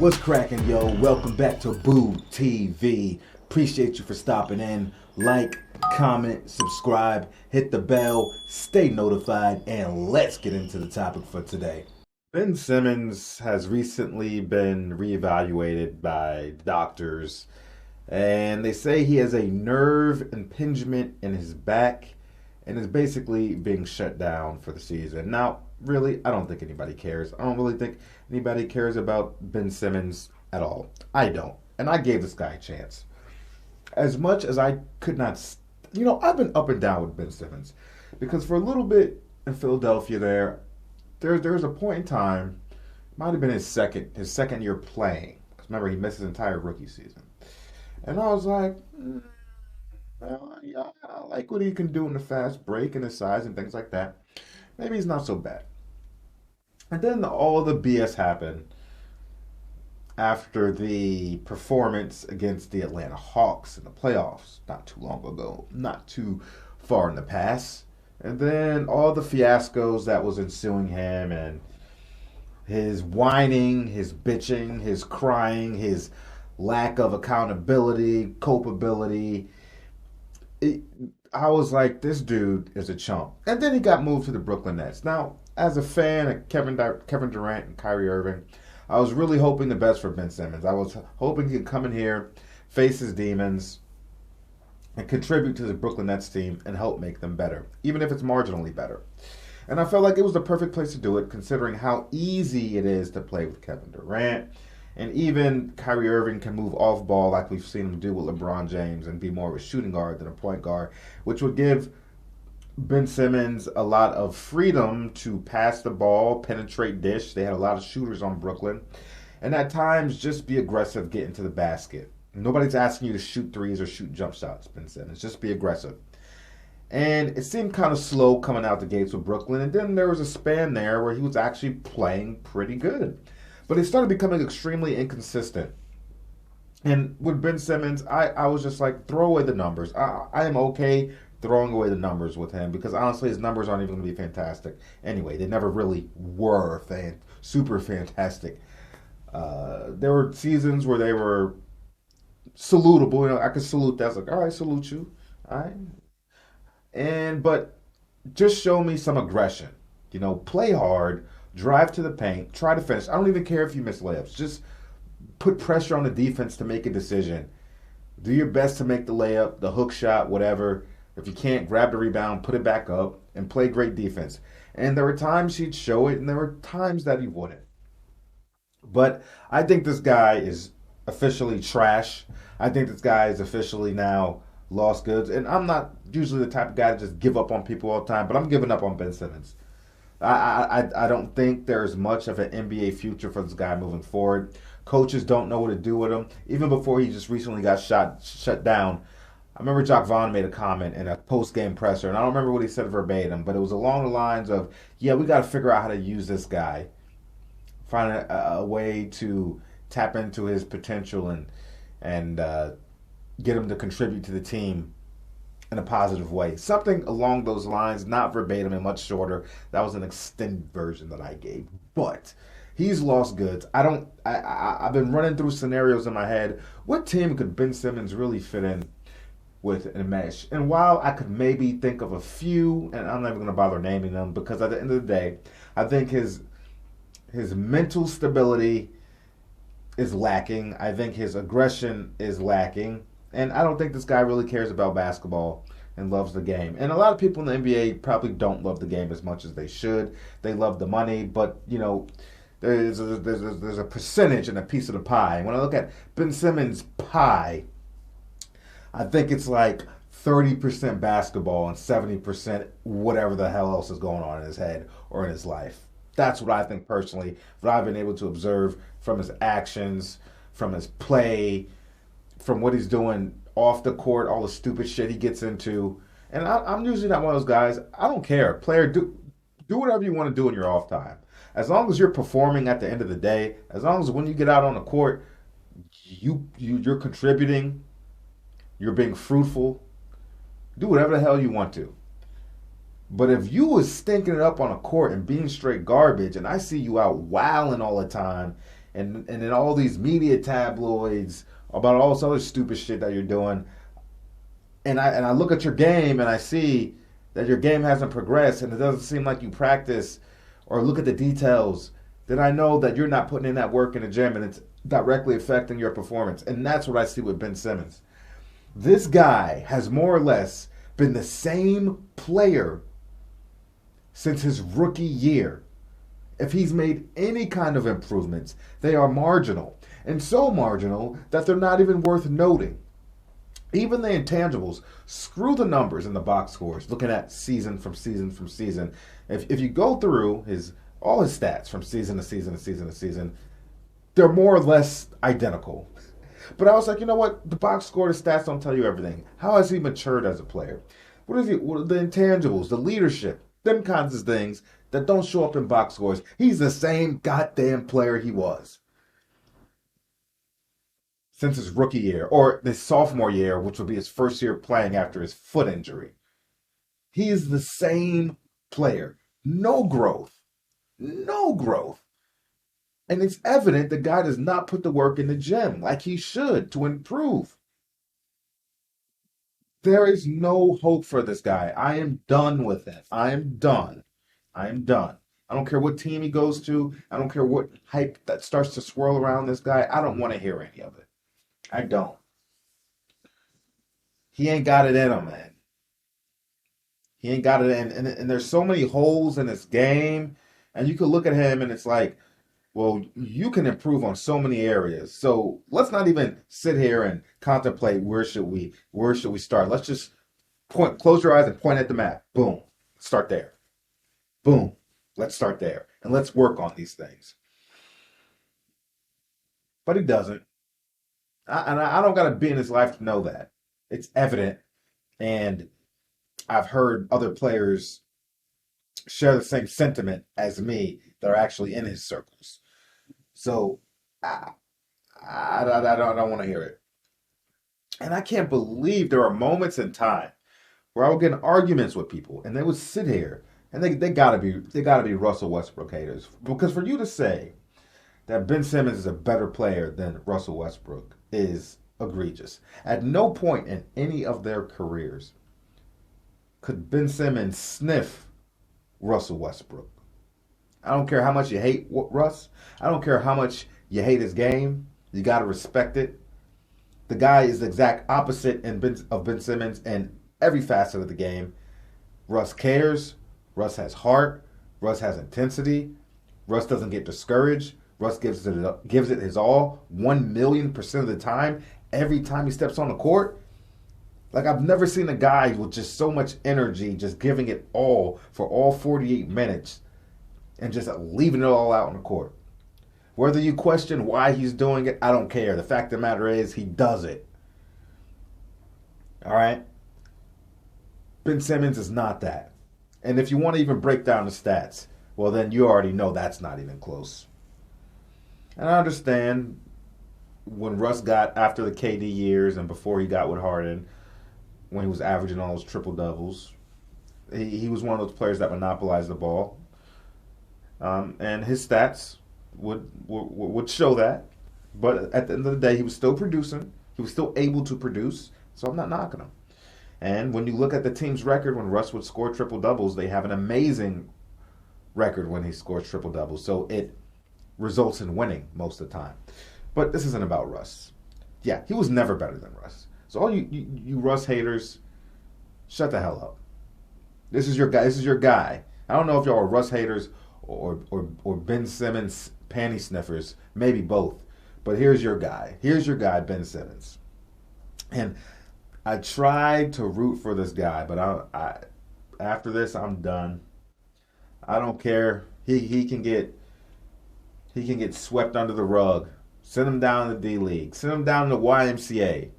What's cracking, yo? Welcome back to Boo TV. Appreciate you for stopping in. Like, comment, subscribe, hit the bell, stay notified, and let's get into the topic for today. Ben Simmons has recently been reevaluated by doctors, and they say he has a nerve impingement in his back and is basically being shut down for the season. Now, really, I don't think anybody cares. I don't really think anybody cares about Ben Simmons at all. I don't. And I gave this guy a chance. As much as I could not, I've been up and down with Ben Simmons because for a little bit in Philadelphia there was a point in time, might have been his second year playing. Because remember, he missed his entire rookie season. And I was like, well, yeah, I like what he can do in the fast break and his size and things like that. Maybe he's not so bad. And then all the BS happened after the performance against the Atlanta Hawks in the playoffs not too long ago, not too far in the past. And then all the fiascos that was ensuing him and his whining, his bitching, his crying, his lack of accountability, culpability. I was like, this dude is a chump. And then he got moved to the Brooklyn Nets. Now, as a fan of Kevin Durant and Kyrie Irving, I was really hoping the best for Ben Simmons. I was hoping he could come in here, face his demons, and contribute to the Brooklyn Nets team and help make them better, even if it's marginally better. And I felt like it was the perfect place to do it, considering how easy it is to play with Kevin Durant. And even Kyrie Irving can move off ball like we've seen him do with LeBron James and be more of a shooting guard than a point guard, which would give Ben Simmons a lot of freedom to pass the ball, penetrate dish. They had a lot of shooters on Brooklyn. And at times, just be aggressive, get into the basket. Nobody's asking you to shoot threes or shoot jump shots, Ben Simmons. Just be aggressive. And it seemed kind of slow coming out the gates with Brooklyn. And then there was a span there where he was actually playing pretty good. But he started becoming extremely inconsistent. And with Ben Simmons, I was just like, throw away the numbers. I am okay throwing away the numbers with him because honestly, his numbers aren't even going to be fantastic. Anyway, they never really were super fantastic. There were seasons where they were salutable. I could salute that. I was like, all right, salute you. All right. But just show me some aggression. Play hard. Drive to the paint, try to finish. I don't even care if you miss layups. Just put pressure on the defense to make a decision. Do your best to make the layup, the hook shot, whatever. If you can't, grab the rebound, put it back up, and play great defense. And there were times he'd show it, and there were times that he wouldn't. But I think this guy is officially trash. I think this guy is officially now lost goods. And I'm not usually the type of guy to just give up on people all the time, but I'm giving up on Ben Simmons. I don't think there's much of an NBA future for this guy moving forward. Coaches don't know what to do with him. Even before he just recently got shut down, I remember Jacques Vaughn made a comment in a post-game presser, and I don't remember what he said verbatim, but it was along the lines of, yeah, we got to figure out how to use this guy, find a way to tap into his potential and get him to contribute to the team in a positive way. Something along those lines, not verbatim and much shorter. That was an extended version that I gave. But he's lost goods. I've been running through scenarios in my head. What team could Ben Simmons really fit in with in a mesh? And while I could maybe think of a few, and I'm not even going to bother naming them, because at the end of the day, I think his mental stability is lacking. I think his aggression is lacking. And I don't think this guy really cares about basketball and loves the game. And a lot of people in the NBA probably don't love the game as much as they should. They love the money, but there's a percentage and a piece of the pie. And when I look at Ben Simmons' pie, I think it's like 30% basketball and 70% whatever the hell else is going on in his head or in his life. That's what I think personally. What I've been able to observe from his actions, from his play, from what he's doing off the court, all the stupid shit he gets into. And I'm usually not one of those guys. I don't care. Player, do whatever you want to do in your off time. As long as you're performing at the end of the day, as long as when you get out on the court, you're contributing, you're being fruitful, do whatever the hell you want to. But if you was stinking it up on a court and being straight garbage, and I see you out wilding all the time, and in all these media tabloids about all this other stupid shit that you're doing. And I look at your game and I see that your game hasn't progressed and it doesn't seem like you practice or look at the details, then I know that you're not putting in that work in the gym and it's directly affecting your performance. And that's what I see with Ben Simmons. This guy has more or less been the same player since his rookie year. If he's made any kind of improvements, they are marginal. And so marginal that they're not even worth noting. Even the intangibles, screw the numbers in the box scores, looking at season from season from season. If you go through all his stats from season to season to season to season, they're more or less identical. But I was like, you know what? The box score, the stats don't tell you everything. How has he matured as a player? What are the intangibles, the leadership, them kinds of things that don't show up in box scores? He's the same goddamn player he was since his rookie year, or his sophomore year, which will be his first year playing after his foot injury. He is the same player. No growth. No growth. And it's evident the guy does not put the work in the gym like he should to improve. There is no hope for this guy. I am done with it. I am done. I am done. I don't care what team he goes to. I don't care what hype that starts to swirl around this guy. I don't want to hear any of it. I don't. He ain't got it in him, man. He ain't got it in. And there's so many holes in his game. And you could look at him and it's like, well, you can improve on so many areas. So let's not even sit here and contemplate where should we start. Let's just close your eyes and point at the map. Boom. Start there. Boom. Let's start there. And let's work on these things. But he doesn't. I don't got to be in his life to know that. It's evident. And I've heard other players share the same sentiment as me that are actually in his circles. So I don't want to hear it. And I can't believe there are moments in time where I would get in arguments with people and they would sit here and they gotta be Russell Westbrook haters. Because for you to say that Ben Simmons is a better player than Russell Westbrook is egregious. At no point in any of their careers could Ben Simmons sniff Russell Westbrook. I don't care how much you hate Russ. I don't care how much you hate his game. You got to respect it. The guy is the exact opposite of Ben Simmons in every facet of the game. Russ cares. Russ has heart. Russ has intensity. Russ doesn't get discouraged. Russ gives it his all 1,000,000% of the time. Every time he steps on the court. Like, I've never seen a guy with just so much energy, just giving it all for all 48 minutes and just leaving it all out on the court. Whether you question why he's doing it, I don't care. The fact of the matter is he does it. All right? Ben Simmons is not that. And if you want to even break down the stats, well, then you already know that's not even close. And I understand when Russ got after the KD years and before he got with Harden, when he was averaging all those triple doubles, he was one of those players that monopolized the ball. And his stats would show that. But at the end of the day, he was still producing. He was still able to produce. So I'm not knocking him. And when you look at the team's record, when Russ would score triple doubles, they have an amazing record when he scores triple doubles. So it results in winning most of the time. But this isn't about Russ. Yeah, he was never better than Russ. So all you Russ haters, shut the hell up. This is your guy. This is your guy. I don't know if y'all are Russ haters or Ben Simmons panty sniffers, maybe both. But here's your guy. Here's your guy, Ben Simmons. And I tried to root for this guy, but I after this I'm done. I don't care. He can get swept under the rug. Send him down to the D League. Send him down to YMCA.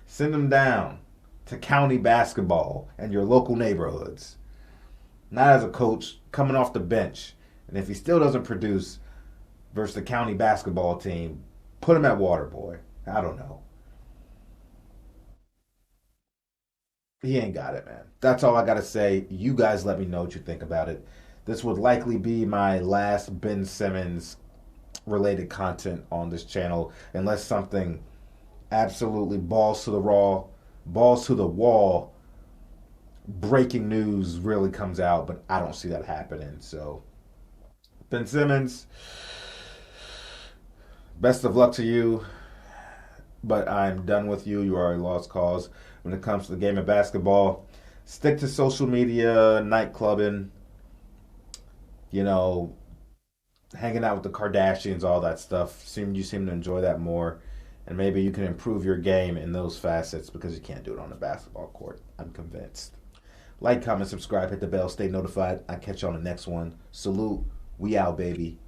Send him down to county basketball and your local neighborhoods. Not as a coach coming off the bench. And if he still doesn't produce versus the county basketball team, put him at Waterboy. I don't know. He ain't got it, man. That's all I got to say. You guys let me know what you think about it. This would likely be my last Ben Simmons related content on this channel unless something absolutely balls to the wall, breaking news really comes out, but I don't see that happening. So, Ben Simmons, best of luck to you, but I'm done with you. You are a lost cause when it comes to the game of basketball. Stick to social media, nightclubbing, you know, hanging out with the Kardashians, all that stuff. You seem to enjoy that more. And maybe you can improve your game in those facets because you can't do it on the basketball court. I'm convinced. Like, comment, subscribe, hit the bell, stay notified. I'll catch you on the next one. Salute. We out, baby.